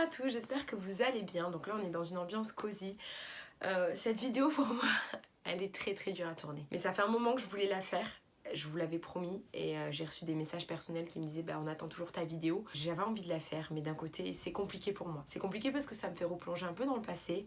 à tous, j'espère que vous allez bien. Donc là on est dans une ambiance cosy. Cette vidéo pour moi, elle est très dure à tourner. Mais ça fait un moment que je voulais la faire. Je vous l'avais promis et j'ai reçu des messages personnels qui me disaient bah on attend toujours ta vidéo. J'avais envie de la faire mais d'un côté c'est compliqué pour moi. C'est compliqué parce que ça me fait replonger un peu dans le passé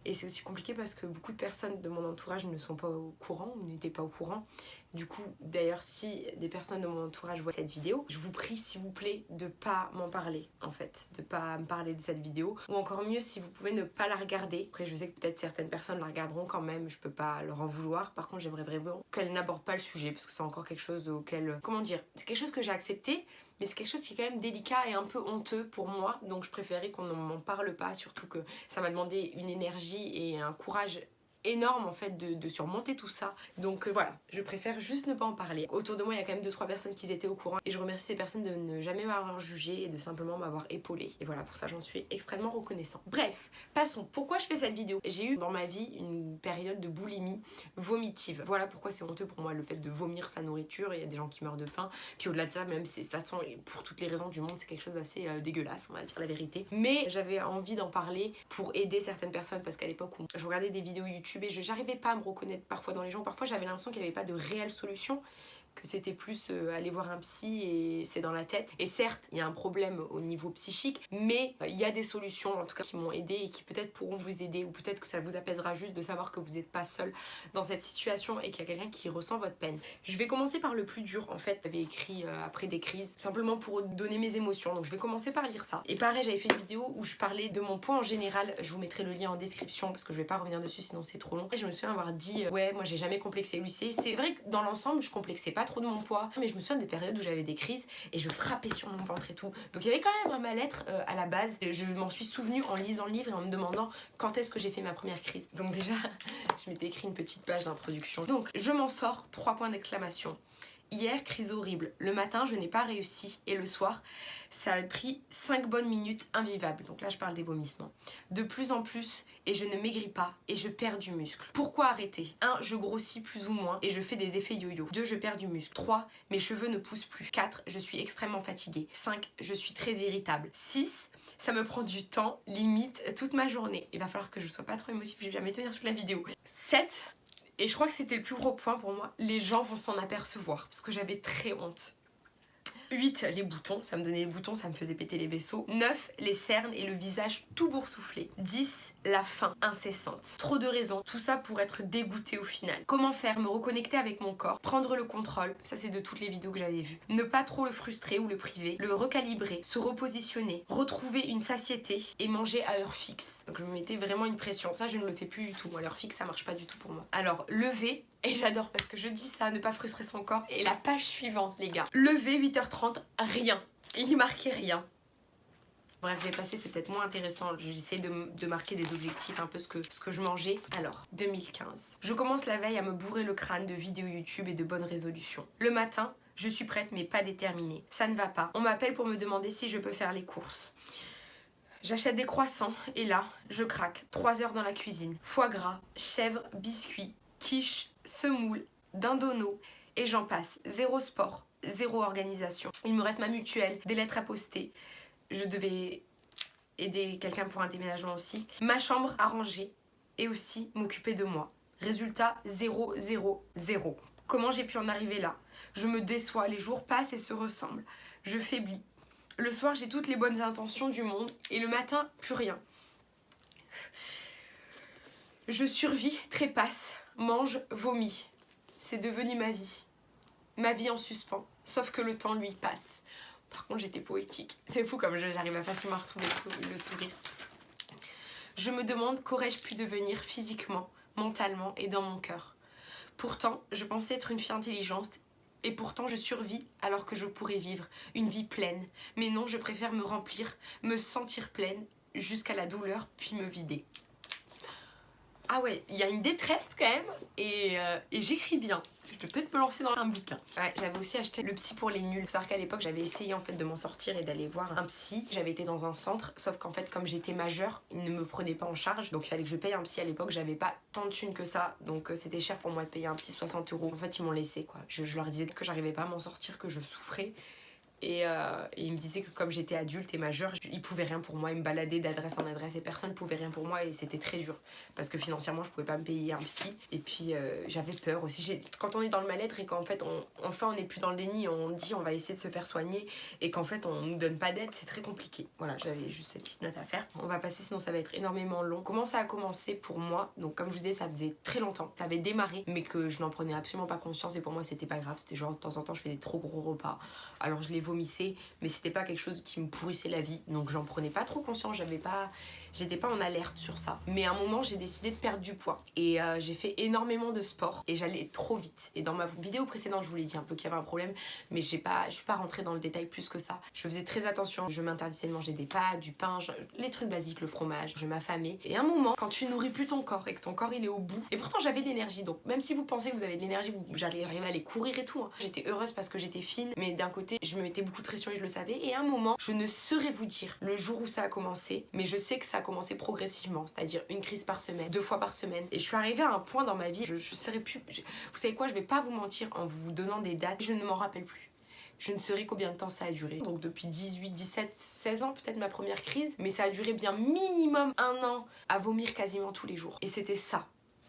et c'est aussi compliqué parce que beaucoup de personnes de mon entourage ne sont pas au courant ou n'étaient pas au courant. Du coup d'ailleurs si des personnes de mon entourage voient cette vidéo, je vous prie s'il vous plaît de pas m'en parler en fait, de pas me parler de cette vidéo ou encore mieux si vous pouvez ne pas la regarder. Après je sais que peut-être certaines personnes la regarderont quand même, je peux pas leur en vouloir. Par contre j'aimerais vraiment qu'elles n'abordent pas le sujet parce que c'est encore quelque chose auquel, comment dire, c'est quelque chose que j'ai accepté mais c'est quelque chose qui est quand même délicat et un peu honteux pour moi, donc je préférais qu'on ne m'en parle pas, surtout que ça m'a demandé une énergie et un courage énorme en fait de surmonter tout ça. Donc voilà, je préfère juste ne pas en parler. Autour de moi il y a quand même 2-3 personnes qui étaient au courant et je remercie ces personnes de ne jamais m'avoir jugé et de simplement m'avoir épaulé. Et voilà, pour ça j'en suis extrêmement reconnaissant. Bref, passons. Pourquoi je fais cette vidéo? J'ai eu dans ma vie une période de boulimie vomitive. Voilà pourquoi c'est honteux pour moi le fait de vomir sa nourriture. Il y a des gens qui meurent de faim. Puis au-delà de ça, même c'est ça sent, pour toutes les raisons du monde, c'est quelque chose d'assez dégueulasse, on va dire la vérité. Mais j'avais envie d'en parler pour aider certaines personnes parce qu'à l'époque où je regardais des vidéos YouTube et j'arrivais pas à me reconnaître parfois dans les gens. Parfois j'avais l'impression qu'il n'y avait pas de réelle solution, que c'était plus aller voir un psy et c'est dans la tête. Et certes, il y a un problème au niveau psychique, mais il y a des solutions en tout cas qui m'ont aidé et qui peut-être pourront vous aider ou peut-être que ça vous apaisera juste de savoir que vous n'êtes pas seul dans cette situation et qu'il y a quelqu'un qui ressent votre peine. Je vais commencer par le plus dur en fait. J'avais écrit après des crises, simplement pour donner mes émotions. Donc je vais commencer par lire ça. Et pareil, j'avais fait une vidéo où je parlais de mon poids en général. Je vous mettrai le lien en description parce que je vais pas revenir dessus sinon c'est trop long. Et je me souviens avoir dit ouais, moi j'ai jamais complexé au lycée. C'est vrai que dans l'ensemble, je complexais pas trop de mon poids, mais je me souviens des périodes où j'avais des crises et je frappais sur mon ventre et tout. Donc il y avait quand même un mal-être à la base. Je m'en suis souvenue en lisant le livre et en me demandant quand est-ce que j'ai fait ma première crise. Donc déjà, je m'étais écrit une petite page d'introduction. Donc je m'en sors, 3 points d'exclamation. Hier, crise horrible. Le matin, je n'ai pas réussi. Et le soir, ça a pris 5 bonnes minutes invivables. Donc là, je parle des vomissements. De plus en plus, et je ne maigris pas, et je perds du muscle. Pourquoi arrêter? 1. Je grossis plus ou moins, et je fais des effets yo-yo. 2. Je perds du muscle. 3. Mes cheveux ne poussent plus. 4. Je suis extrêmement fatiguée. 5. Je suis très irritable. 6. Ça me prend du temps, limite toute ma journée. Il va falloir que je sois pas trop émotive, je vais jamais tenir toute la vidéo. 7. Et je crois que c'était le plus gros point pour moi. Les gens vont s'en apercevoir parce que j'avais très honte. 8. Les boutons, ça me donnait les boutons, ça me faisait péter les vaisseaux. 9. Les cernes et le visage tout boursouflé. 10. La faim incessante. Trop de raisons, tout ça pour être dégoûtée au final. Comment faire? Me reconnecter avec mon corps, prendre le contrôle, ça c'est de toutes les vidéos que j'avais vues. Ne pas trop le frustrer ou le priver, le recalibrer, se repositionner, retrouver une satiété et manger à heure fixe. Donc je me mettais vraiment une pression, ça je ne le fais plus du tout. À l'heure fixe ça marche pas du tout pour moi. Alors lever, et j'adore parce que je dis ça, ne pas frustrer son corps. Et la page suivante les gars, lever 8h30, rien. Il n'y marquait rien. Bref, les passés c'est peut-être moins intéressant. J'essaie de marquer des objectifs, un peu ce que je mangeais. Alors, 2015. Je commence la veille à me bourrer le crâne de vidéos YouTube et de bonnes résolutions. Le matin, je suis prête mais pas déterminée. Ça ne va pas. On m'appelle pour me demander si je peux faire les courses. J'achète des croissants et là, je craque. 3 heures dans la cuisine. Foie gras, chèvre, biscuits, quiche, semoule, dindono et j'en passe. Zéro sport, zéro organisation. Il me reste ma mutuelle, des lettres à poster. Je devais aider quelqu'un pour un déménagement aussi. Ma chambre à ranger et aussi m'occuper de moi. Résultat, 0, 0, 0. Comment j'ai pu en arriver là? Je me déçois, les jours passent et se ressemblent. Je faiblis. Le soir, j'ai toutes les bonnes intentions du monde et le matin, plus rien. Je survis, trépasse, mange, vomis. C'est devenu ma vie. Ma vie en suspens, sauf que le temps lui passe. Par contre, j'étais poétique. C'est fou comme j'arrive à facilement retrouver le sourire. Je me demande qu'aurais-je pu devenir physiquement, mentalement et dans mon cœur. Pourtant, je pensais être une fille intelligente et pourtant je survis alors que je pourrais vivre une vie pleine. Mais non, je préfère me remplir, me sentir pleine jusqu'à la douleur puis me vider. Ah ouais, il y a une détresse quand même et j'écris bien. Je vais peut-être me lancer dans un bouquin. Ouais, j'avais aussi acheté Le psy pour les nuls. Faut savoir qu'à l'époque, j'avais essayé en fait de m'en sortir et d'aller voir un psy. J'avais été dans un centre, sauf qu'en fait, comme j'étais majeure, ils ne me prenaient pas en charge. Donc il fallait que je paye un psy à l'époque. J'avais pas tant de thunes que ça. Donc c'était cher pour moi de payer un psy 60 €. En fait, ils m'ont laissé quoi. Je leur disais que j'arrivais pas à m'en sortir, que je souffrais. Et il me disait que comme j'étais adulte et majeure, il pouvait rien pour moi, il me baladait d'adresse en adresse et personne pouvait rien pour moi et c'était très dur parce que financièrement je pouvais pas me payer un psy et puis j'avais peur aussi. Quand on est dans le mal-être et qu'en fait on n'est plus dans le déni, on dit on va essayer de se faire soigner et qu'en fait on nous donne pas d'aide, c'est très compliqué. Voilà, j'avais juste cette petite note à faire. On va passer sinon ça va être énormément long. Comment ça a commencé pour moi? Donc comme je vous disais, ça faisait très longtemps, ça avait démarré mais que je n'en prenais absolument pas conscience et pour moi c'était pas grave, c'était genre de temps en temps je fais des trop gros repas, alors je les vomissais mais c'était pas quelque chose qui me pourrissait la vie, donc j'en prenais pas trop conscience, j'étais pas en alerte sur ça. Mais à un moment j'ai décidé de perdre du poids et j'ai fait énormément de sport et j'allais trop vite. Et dans ma vidéo précédente je vous l'ai dit un peu qu'il y avait un problème, mais je suis pas rentrée dans le détail plus que ça. Je faisais très attention, je m'interdisais de manger des pâtes, du pain, les trucs basiques, le fromage, je m'affamais. Et à un moment, quand tu nourris plus ton corps et que ton corps il est au bout, et pourtant j'avais de l'énergie, donc même si vous pensez que vous avez de l'énergie, j'allais arriver à aller courir et tout, hein. J'étais heureuse parce que j'étais fine, mais d'un côté je me mettais beaucoup de pression et je le savais. Et à un moment, je ne saurais vous dire le jour où ça a commencé, mais je sais que ça a commencé progressivement, c'est-à-dire une crise par semaine, 2 fois par semaine. Et je suis arrivée à un point dans ma vie, je serais plus... vous savez quoi, je vais pas vous mentir en vous donnant des dates, je ne m'en rappelle plus. Je ne saurais combien de temps ça a duré. Donc depuis 18, 17, 16 ans peut-être ma première crise, mais ça a duré bien minimum 1 an à vomir quasiment tous les jours. Et c'était ça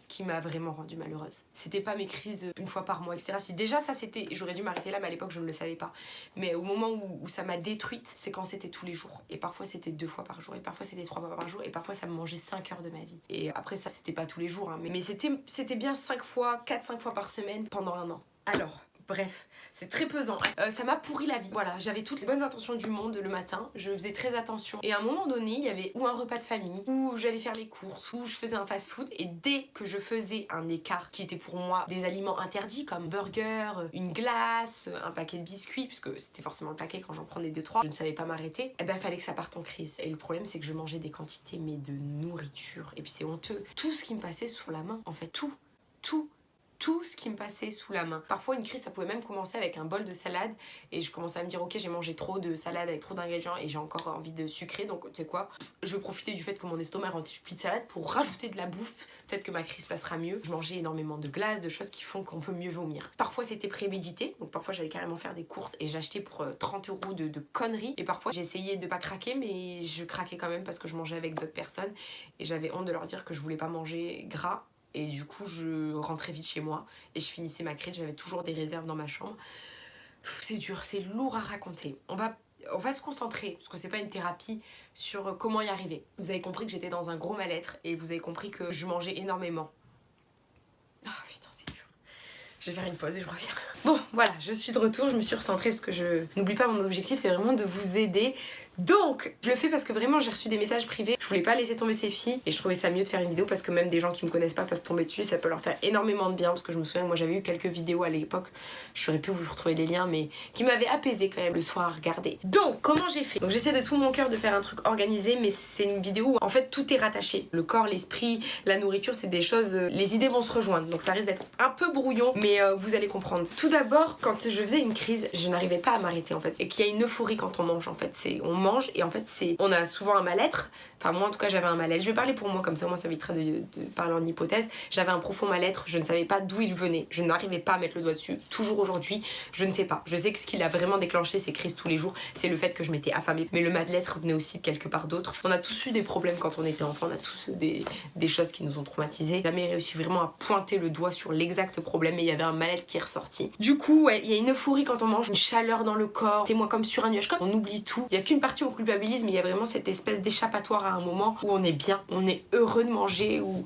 qui m'a vraiment rendue malheureuse. C'était pas mes crises une fois par mois, etc. Si déjà ça c'était... J'aurais dû m'arrêter là, mais à l'époque je ne le savais pas. Mais au moment où ça m'a détruite, c'est quand c'était tous les jours. Et parfois c'était 2 fois par jour, et parfois c'était 3 fois par jour, et parfois ça me mangeait 5 heures de ma vie. Et après ça, c'était pas tous les jours, hein, mais c'était bien 5 fois, 4-5 fois par semaine pendant 1 an. Alors... bref, c'est très pesant. Ça m'a pourri la vie. Voilà, j'avais toutes les bonnes intentions du monde le matin, je faisais très attention. Et à un moment donné, il y avait ou un repas de famille, ou j'allais faire les courses, ou je faisais un fast-food. Et dès que je faisais un écart qui était pour moi des aliments interdits, comme burger, une glace, un paquet de biscuits, puisque c'était forcément le paquet quand j'en prenais 2-3, je ne savais pas m'arrêter, et ben fallait que ça parte en crise. Et le problème, c'est que je mangeais des quantités, mais de nourriture. Et puis c'est honteux. Tout ce qui me passait sous la main, en fait, tout ce qui me passait sous la main. Parfois une crise ça pouvait même commencer avec un bol de salade et je commençais à me dire ok j'ai mangé trop de salade avec trop d'ingrédients et j'ai encore envie de sucrer, donc tu sais quoi, je vais profiter du fait que mon estomac est rempli de salade pour rajouter de la bouffe, peut-être que ma crise passera mieux. Je mangeais énormément de glace, de choses qui font qu'on peut mieux vomir. Parfois c'était prémédité, donc parfois j'allais carrément faire des courses et j'achetais pour 30 € de conneries, et parfois j'essayais de pas craquer mais je craquais quand même parce que je mangeais avec d'autres personnes et j'avais honte de leur dire que je voulais pas manger gras. Et du coup, je rentrais vite chez moi et je finissais ma crise. J'avais toujours des réserves dans ma chambre. C'est dur, c'est lourd à raconter. On va se concentrer, parce que c'est pas une thérapie, sur comment y arriver. Vous avez compris que j'étais dans un gros mal-être et vous avez compris que je mangeais énormément. Ah putain, c'est dur. Je vais faire une pause et je reviens. Bon, voilà, je suis de retour, je me suis recentrée parce que je n'oublie pas mon objectif, c'est vraiment de vous aider. Donc, je le fais parce que vraiment j'ai reçu des messages privés. Je voulais pas laisser tomber ces filles et je trouvais ça mieux de faire une vidéo parce que même des gens qui me connaissent pas peuvent tomber dessus. Ça peut leur faire énormément de bien parce que je me souviens, moi j'avais eu quelques vidéos à l'époque, je saurais plus vous retrouver les liens, mais qui m'avaient apaisé quand même le soir à regarder. Donc, comment j'ai fait? Donc, j'essaie de tout mon cœur de faire un truc organisé, mais c'est une vidéo où en fait tout est rattaché. Le corps, l'esprit, la nourriture, c'est des choses, les idées vont se rejoindre. Donc, ça risque d'être un peu brouillon, mais vous allez comprendre. Tout d'abord, quand je faisais une crise, je n'arrivais pas à m'arrêter en fait. Et qu'il y a une euphorie quand on mange en fait. On mange et en fait on a souvent un mal-être, enfin moi en tout cas j'avais un mal-être, je vais parler pour moi comme ça moi ça évitera de parler en hypothèse. J'avais un profond mal-être, je ne savais pas d'où il venait, je n'arrivais pas à mettre le doigt dessus, toujours aujourd'hui je ne sais pas. Je sais que ce qui l'a vraiment déclenché ces crises tous les jours, c'est le fait que je m'étais affamée, mais le mal-être venait aussi de quelque part d'autre. On a tous eu des problèmes quand on était enfant, on a tous eu des choses qui nous ont traumatisés. J'ai jamais réussi vraiment à pointer le doigt sur l'exact problème, mais il y avait un mal-être qui est ressorti. Du coup ouais, il y a une euphorie quand on mange, une chaleur dans le corps, c'est moi comme sur un nuage, comme on oublie tout, il y a qu'une partie au culpabilise, mais il y a vraiment cette espèce d'échappatoire à un moment où on est bien, on est heureux de manger, où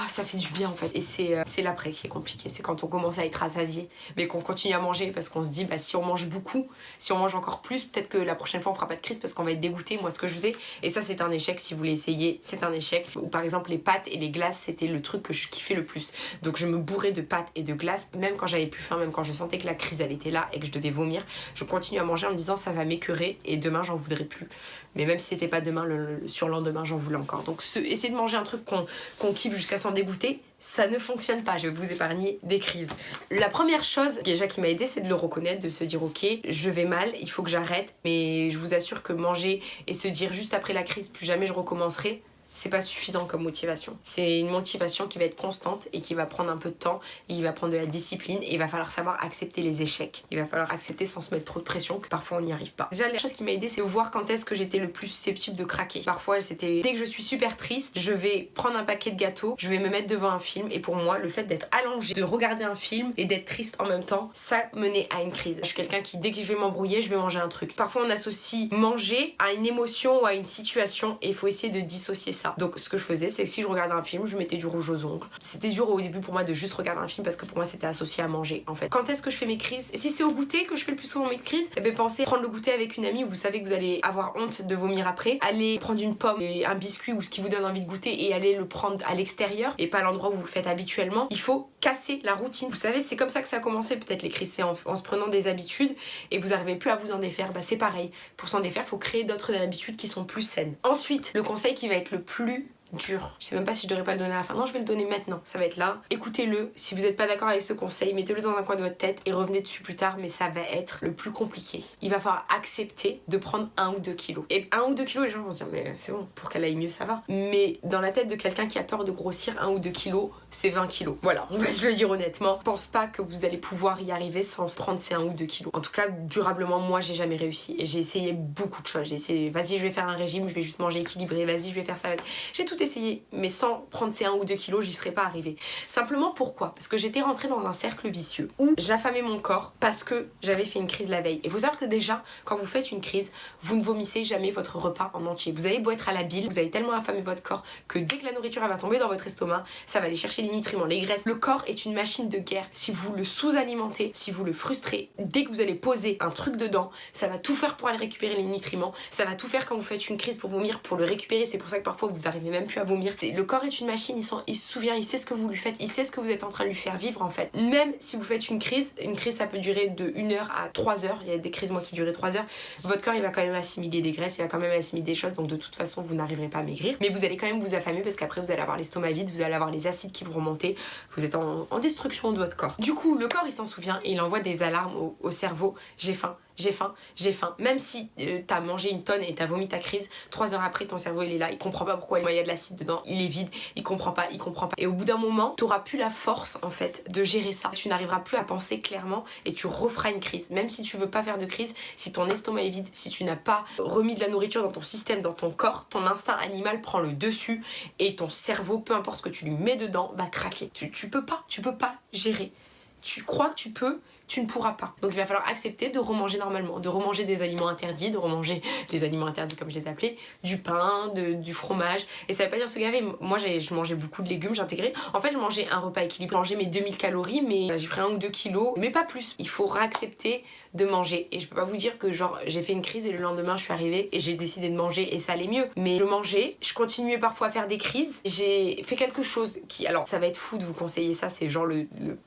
ça fait du bien en fait. Et c'est l'après qui est compliqué, c'est quand on commence à être rassasié mais qu'on continue à manger parce qu'on se dit bah si on mange beaucoup, si on mange encore plus, peut-être que la prochaine fois on fera pas de crise parce qu'on va être dégoûté. Moi ce que je faisais, et ça c'est un échec, si vous voulez essayer, c'est un échec. Ou par exemple les pâtes et les glaces, c'était le truc que je kiffais le plus, donc je me bourrais de pâtes et de glaces même quand j'avais plus faim, même quand je sentais que la crise elle était là et que je devais vomir, je continue à manger en me disant ça va m'écœurer et demain j'en voudrais plus. Mais même si c'était pas demain, le surlendemain j'en voulais encore. Donc essayer de manger un truc qu'on kiffe jusqu'à s'en dégoûter, ça ne fonctionne pas. Je vais vous épargner des crises. La première chose déjà qui m'a aidée, c'est de le reconnaître, de se dire ok, je vais mal, il faut que j'arrête. Mais je vous assure que manger et se dire juste après la crise plus jamais je recommencerai, c'est pas suffisant comme motivation. C'est une motivation qui va être constante et qui va prendre un peu de temps, et il va prendre de la discipline, et il va falloir savoir accepter les échecs. Il va falloir accepter sans se mettre trop de pression que parfois on n'y arrive pas. Déjà, la chose qui m'a aidé, c'est de voir quand est-ce que j'étais le plus susceptible de craquer. Parfois, c'était dès que je suis super triste, je vais prendre un paquet de gâteaux, je vais me mettre devant un film, et pour moi, le fait d'être allongée, de regarder un film et d'être triste en même temps, ça menait à une crise. Je suis quelqu'un qui, dès que je vais m'embrouiller, je vais manger un truc. Parfois, on associe manger à une émotion ou à une situation, et il faut essayer de dissocier ça. Donc, ce que je faisais, c'est que si je regardais un film, je mettais du rouge aux ongles. C'était dur au début pour moi de juste regarder un film parce que pour moi c'était associé à manger en fait. Quand est-ce que je fais mes crises? Si c'est au goûter que je fais le plus souvent mes crises, eh bien pensez prendre le goûter avec une amie où vous savez que vous allez avoir honte de vomir après. Allez prendre une pomme et un biscuit ou ce qui vous donne envie de goûter et allez le prendre à l'extérieur et pas à l'endroit où vous le faites habituellement. Il faut casser la routine. Vous savez, c'est comme ça que ça a commencé peut-être les crises, c'est en se prenant des habitudes et vous n'arrivez plus à vous en défaire. Bah c'est pareil. Pour s'en défaire, il faut créer d'autres habitudes qui sont plus saines. Ensuite, le conseil qui va être le plus dur. Je sais même pas si je devrais pas le donner à la fin. Non, je vais le donner maintenant. Ça va être là. Écoutez-le. Si vous n'êtes pas d'accord avec ce conseil, mettez-le dans un coin de votre tête et revenez dessus plus tard, mais ça va être le plus compliqué. Il va falloir accepter de prendre 1 ou 2 kilos. Et 1 ou 2 kilos, les gens vont se dire, mais c'est bon, pour qu'elle aille mieux, ça va. Mais dans la tête de quelqu'un qui a peur de grossir, 1 ou 2 kilos, c'est 20 kilos. Voilà, on va se le dire honnêtement. Je pense pas que vous allez pouvoir y arriver sans prendre ces 1 ou 2 kilos. En tout cas, durablement, moi, j'ai jamais réussi. Et j'ai essayé beaucoup de choses. J'ai essayé, vas-y, je vais faire un régime, je vais juste manger équilibré, vas-y, je vais faire ça. J'ai tout essayé, mais sans prendre ces 1 ou 2 kilos, j'y serais pas arrivée. Simplement pourquoi? Parce que j'étais rentrée dans un cercle vicieux où j'affamais mon corps parce que j'avais fait une crise la veille. Et faut savoir que déjà, quand vous faites une crise, vous ne vomissez jamais votre repas en entier. Vous avez beau être à la bile, vous avez tellement affamé votre corps que dès que la nourriture elle va tomber dans votre estomac, ça va aller chercher les nutriments, les graisses. Le corps est une machine de guerre. Si vous le sous-alimentez, si vous le frustrez, dès que vous allez poser un truc dedans, ça va tout faire pour aller récupérer les nutriments. Ça va tout faire quand vous faites une crise pour vomir, pour le récupérer. C'est pour ça que parfois vous arrivez même plus à vomir. Le corps est une machine, il se souvient, il sait ce que vous lui faites, il sait ce que vous êtes en train de lui faire vivre en fait. Même si vous faites une crise ça peut durer de 1 heure à 3 heures. Il y a des crises moi qui duraient 3 heures. Votre corps il va quand même assimiler des graisses, il va quand même assimiler des choses, donc de toute façon vous n'arriverez pas à maigrir. Mais vous allez quand même vous affamer parce qu'après vous allez avoir l'estomac vide, vous allez avoir les acides qui vont remonter, vous êtes en destruction de votre corps. Du coup le corps il s'en souvient et il envoie des alarmes au cerveau, j'ai faim. J'ai faim, j'ai faim. Même si t'as mangé une tonne et t'as vomi ta crise, 3 heures après ton cerveau il est là, il comprend pas pourquoi il y a de l'acide dedans, il est vide, il comprend pas. Et au bout d'un moment, t'auras plus la force en fait de gérer ça. Tu n'arriveras plus à penser clairement et tu referas une crise. Même si tu veux pas faire de crise, si ton estomac est vide, si tu n'as pas remis de la nourriture dans ton système, dans ton corps, ton instinct animal prend le dessus et ton cerveau, peu importe ce que tu lui mets dedans, va craquer. Tu peux pas gérer. Tu crois que tu peux, tu ne pourras pas. Donc il va falloir accepter de remanger normalement, de remanger des aliments interdits, de remanger des aliments interdits comme je les appelais, du pain, du fromage. Et ça veut pas dire se gaver. Moi je mangeais beaucoup de légumes, j'intégrais. En fait je mangeais un repas équilibré, je mangeais mes 2000 calories, mais j'ai pris 1 ou 2 kilos, mais pas plus. Il faut réaccepter de manger. Et je peux pas vous dire que genre j'ai fait une crise et le lendemain je suis arrivée et j'ai décidé de manger et ça allait mieux. Mais je mangeais, je continuais parfois à faire des crises. J'ai fait quelque chose qui, alors ça va être fou de vous conseiller ça, c'est genre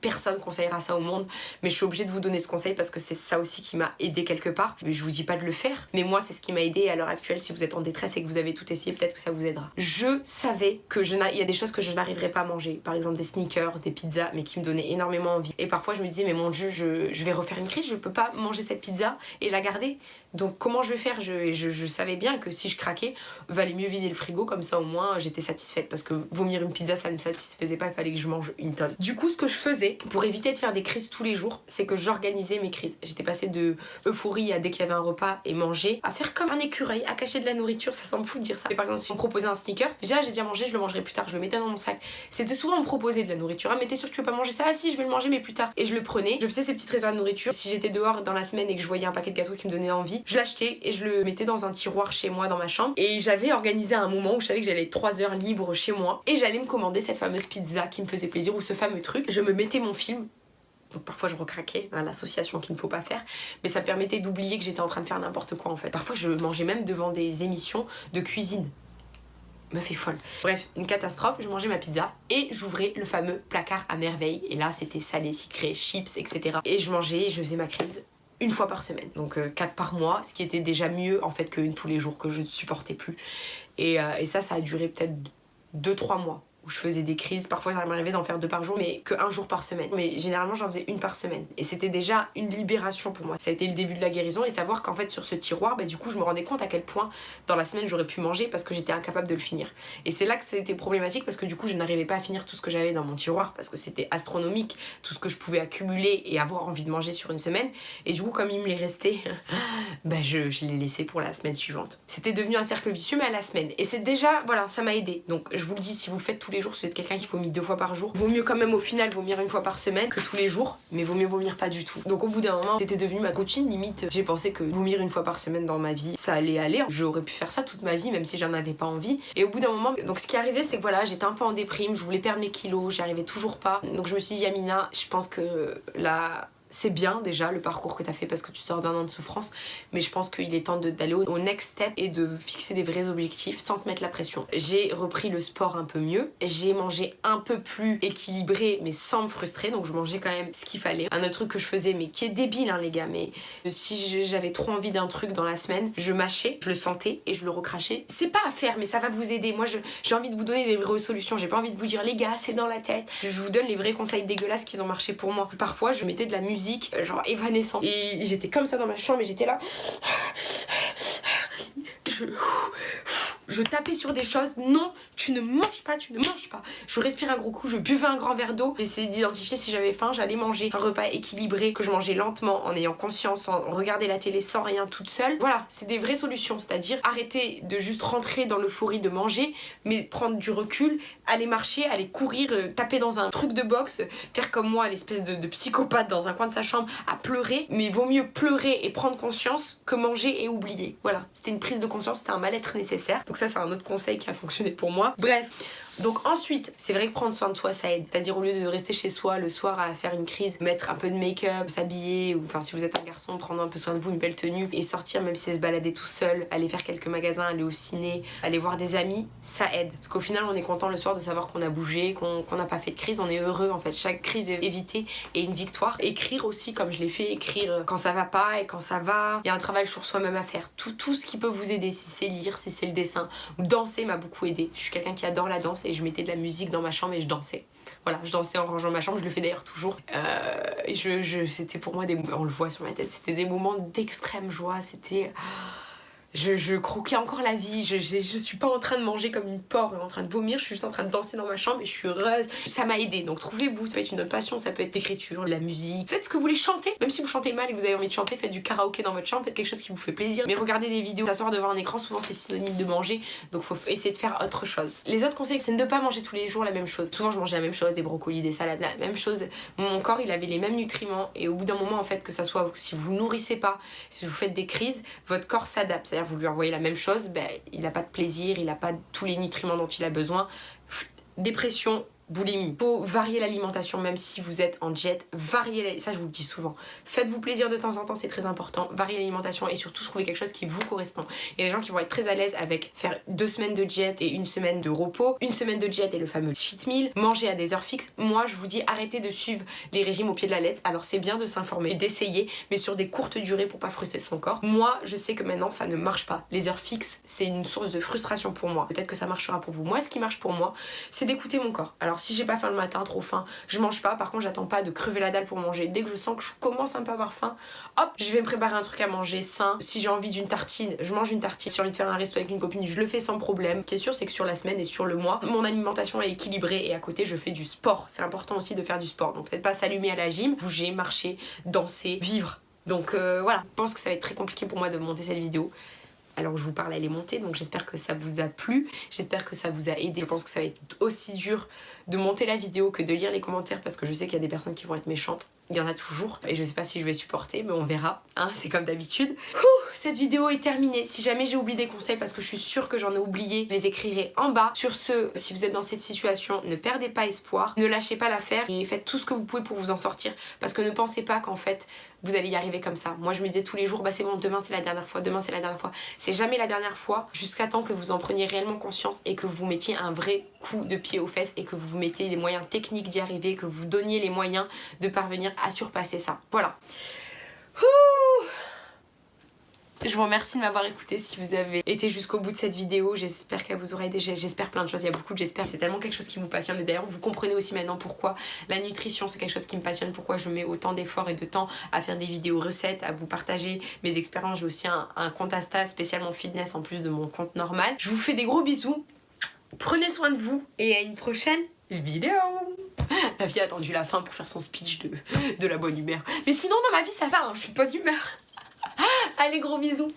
personne conseillera ça au monde, mais je suis obligée de vous donner ce conseil parce que c'est ça aussi qui m'a aidé quelque part. Je vous dis pas de le faire, mais moi c'est ce qui m'a aidé à l'heure actuelle. Si vous êtes en détresse et que vous avez tout essayé, peut-être que ça vous aidera. Je savais que il y a des choses que je n'arriverais pas à manger, par exemple des sneakers, des pizzas, mais qui me donnaient énormément envie. Et parfois je me disais mais mon Dieu, je vais refaire une crise, je peux pas manger cette pizza et la garder. Donc comment je vais faire? Je savais bien que si je craquais, valait mieux vider le frigo, comme ça au moins j'étais satisfaite, parce que vomir une pizza ça ne me satisfaisait pas, il fallait que je mange une tonne. Du coup ce que je faisais pour éviter de faire des crises tous les jours, c'est que j'organisais mes crises. J'étais passée de euphorie à dès qu'il y avait un repas et manger, à faire comme un écureuil, à cacher de la nourriture. Ça semble fou de dire ça. Et par exemple si on me proposait un sneakers, déjà j'ai déjà mangé, je le mangerai plus tard, je le mettais dans mon sac. C'était souvent me proposer de la nourriture. Ah mais t'es sûr que tu veux pas manger ça? Ah si, je vais le manger mais plus tard. Et je le prenais, je faisais ces petites réserves de nourriture. Si j'étais dehors dans la semaine et que je voyais un paquet de gâteaux qui me donnait envie, je l'achetais et je le mettais dans un tiroir chez moi dans ma chambre. Et j'avais organisé un moment où je savais que j'allais être 3 heures libre chez moi et j'allais me commander cette fameuse pizza qui me faisait plaisir ou ce fameux truc. Je me mettais mon film. Donc parfois je recraquais à l'association qu'il ne faut pas faire, mais ça permettait d'oublier que j'étais en train de faire n'importe quoi en fait. Parfois je mangeais même devant des émissions de cuisine. Me fait folle. Bref, une catastrophe, je mangeais ma pizza et j'ouvrais le fameux placard à merveille. Et là c'était salé, sucré, chips, etc. Et je mangeais, je faisais ma crise 1 fois par semaine, donc 4 par mois, ce qui était déjà mieux en fait qu'une tous les jours que je ne supportais plus. Et ça a duré peut-être 2-3 mois. où je faisais des crises. Parfois ça m'arrivait d'en faire 2 par jour, mais que 1 jour par semaine. Mais généralement j'en faisais 1 par semaine. Et c'était déjà une libération pour moi. Ça a été le début de la guérison, et savoir qu'en fait sur ce tiroir, du coup je me rendais compte à quel point dans la semaine j'aurais pu manger parce que j'étais incapable de le finir. Et c'est là que c'était problématique, parce que du coup je n'arrivais pas à finir tout ce que j'avais dans mon tiroir, parce que c'était astronomique tout ce que je pouvais accumuler et avoir envie de manger sur une semaine. Et du coup comme il me les restait, je les laissais pour la semaine suivante. C'était devenu un cercle vicieux, mais à la semaine. Et c'est déjà, voilà, ça m'a aidé. Donc je vous le dis, si vous le faites tous les jours, si vous êtes quelqu'un qui vomit 2 fois par jour, vaut mieux quand même au final vomir 1 fois par semaine que tous les jours, mais vaut mieux vomir pas du tout. Donc au bout d'un moment, c'était devenu ma routine, limite j'ai pensé que vomir 1 fois par semaine dans ma vie, ça allait aller. J'aurais pu faire ça toute ma vie, même si j'en avais pas envie. Et au bout d'un moment, donc ce qui arrivait, c'est que voilà, j'étais un peu en déprime, je voulais perdre mes kilos, j'y arrivais toujours pas. Donc je me suis dit, Yamina, je pense que là, c'est bien déjà le parcours que tu as fait parce que tu sors d'1 an de souffrance, mais je pense qu'il est temps d'aller au next step et de fixer des vrais objectifs sans te mettre la pression. J'ai repris le sport un peu mieux, j'ai mangé un peu plus équilibré mais sans me frustrer, donc je mangeais quand même ce qu'il fallait. Un autre truc que je faisais, mais qui est débile les gars, mais si j'avais trop envie d'un truc dans la semaine, je mâchais, je le sentais et je le recrachais. C'est pas à faire, mais ça va vous aider. Moi j'ai envie de vous donner des vraies solutions, j'ai pas envie de vous dire les gars c'est dans la tête. Je vous donne les vrais conseils dégueulasses qui ont marché pour moi. Parfois je mettais de la musique genre évanescent et j'étais comme ça dans ma chambre et j'étais là, je tapais sur des choses. Non, tu ne manges pas, tu ne manges pas. Je respirais un gros coup, je buvais un grand verre d'eau. J'essayais d'identifier si j'avais faim, j'allais manger un repas équilibré que je mangeais lentement, en ayant conscience, sans regarder la télé, sans rien, toute seule. Voilà, c'est des vraies solutions, c'est-à-dire arrêter de juste rentrer dans l'euphorie de manger, mais prendre du recul, aller marcher, aller courir, taper dans un truc de boxe, faire comme moi, l'espèce de psychopathe dans un coin de sa chambre, à pleurer. Mais vaut mieux pleurer et prendre conscience que manger et oublier. Voilà, c'était une prise de conscience, c'était un mal-être nécessaire. Donc ça c'est un autre conseil qui a fonctionné pour moi. Bref, donc ensuite, c'est vrai que prendre soin de soi ça aide. C'est-à-dire au lieu de rester chez soi le soir à faire une crise, mettre un peu de make-up, s'habiller, ou enfin si vous êtes un garçon, prendre un peu soin de vous, une belle tenue, et sortir même si c'est se balader tout seul, aller faire quelques magasins, aller au ciné, aller voir des amis, ça aide. Parce qu'au final on est content le soir de savoir qu'on a bougé, qu'on n'a pas fait de crise, on est heureux en fait. Chaque crise est évitée et une victoire. Écrire aussi comme je l'ai fait, écrire quand ça va pas et quand ça va. Il y a un travail sur soi-même à faire. Tout ce qui peut vous aider, si c'est lire, si c'est le dessin. Danser m'a beaucoup aidé. Je suis quelqu'un qui adore la danse et je mettais de la musique dans ma chambre et je dansais. Voilà, je dansais en rangeant ma chambre, je le fais d'ailleurs toujours. C'était pour moi on le voit sur ma tête, c'était des moments d'extrême joie, c'était... Je croquais encore la vie, je suis pas en train de manger comme une porc, en train de vomir, je suis juste en train de danser dans ma chambre et je suis heureuse. Ça m'a aidé, donc trouvez-vous, ça peut être une autre passion, ça peut être l'écriture, la musique. Faites ce que vous voulez, chanter, même si vous chantez mal et que vous avez envie de chanter, faites du karaoké dans votre chambre, faites quelque chose qui vous fait plaisir. Mais regardez des vidéos, s'asseoir devant un écran, souvent c'est synonyme de manger, donc faut essayer de faire autre chose. Les autres conseils, c'est de ne pas manger tous les jours la même chose. Souvent je mangeais la même chose, des brocolis, des salades, la même chose. Mon corps il avait les mêmes nutriments et au bout d'un moment en fait, que ça soit si vous le nourrissez pas, si vous faites des crises, votre corps s'adapte, c'est-à-dire vous lui envoyez la même chose, il n'a pas de plaisir, il n'a pas tous les nutriments dont il a besoin. Dépression, boulimie. Faut varier l'alimentation, même si vous êtes en diète, ça je vous le dis souvent. Faites-vous plaisir de temps en temps, c'est très important. Variez l'alimentation et surtout trouvez quelque chose qui vous correspond. Il y a des gens qui vont être très à l'aise avec faire 2 semaines de diète et 1 semaine de repos. 1 semaine de diète et le fameux cheat meal. Manger à des heures fixes. Moi je vous dis arrêtez de suivre les régimes au pied de la lettre. Alors c'est bien de s'informer et d'essayer, mais sur des courtes durées pour pas frustrer son corps. Moi je sais que maintenant ça ne marche pas. Les heures fixes c'est une source de frustration pour moi. Peut-être que ça marchera pour vous. Moi ce qui marche pour moi c'est d'écouter mon corps. Alors si j'ai pas faim le matin, trop faim, je mange pas. Par contre j'attends pas de crever la dalle pour manger. Dès que je sens que je commence un peu à avoir faim, hop, je vais me préparer un truc à manger sain. Si j'ai envie d'une tartine, je mange une tartine. Si j'ai envie de faire un resto avec une copine, je le fais sans problème. Ce qui est sûr c'est que sur la semaine et sur le mois, mon alimentation est équilibrée et à côté je fais du sport. C'est important aussi de faire du sport. Donc peut-être pas s'allumer à la gym, bouger, marcher, danser, vivre. Donc voilà, je pense que ça va être très compliqué pour moi de monter cette vidéo. Alors que je vous parle, elle est montée, donc j'espère que ça vous a plu, j'espère que ça vous a aidé. Je pense que ça va être aussi dur de monter la vidéo que de lire les commentaires parce que je sais qu'il y a des personnes qui vont être méchantes. Il y en a toujours et je sais pas si je vais supporter, mais on verra, hein, c'est comme d'habitude. Cette vidéo est terminée. Si jamais j'ai oublié des conseils, parce que je suis sûre que j'en ai oublié, je les écrirai en bas. Sur ce, si vous êtes dans cette situation, ne perdez pas espoir, ne lâchez pas l'affaire et faites tout ce que vous pouvez pour vous en sortir, parce que ne pensez pas qu'en fait vous allez y arriver comme ça. Moi je me disais tous les jours, bah c'est bon, demain c'est la dernière fois, demain c'est la dernière fois. C'est jamais la dernière fois, jusqu'à temps que vous en preniez réellement conscience et que vous mettiez un vrai coup de pied aux fesses et que vous vous mettiez des moyens techniques d'y arriver, que vous donniez les moyens de parvenir à surpasser ça. Voilà. Je vous remercie de m'avoir écouté si vous avez été jusqu'au bout de cette vidéo. J'espère qu'elle vous aura aidé. J'espère plein de choses. Il y a beaucoup de j'espère. C'est tellement quelque chose qui vous passionne. Mais d'ailleurs, vous comprenez aussi maintenant pourquoi la nutrition, c'est quelque chose qui me passionne. Pourquoi je mets autant d'efforts et de temps à faire des vidéos recettes, à vous partager mes expériences. J'ai aussi un compte Insta spécialement fitness en plus de mon compte normal. Je vous fais des gros bisous. Prenez soin de vous et à une prochaine vidéo. La fille a attendu la fin pour faire son speech de la bonne humeur. Mais sinon, dans ma vie, ça va, hein, je suis de bonne humeur. Allez, gros bisous.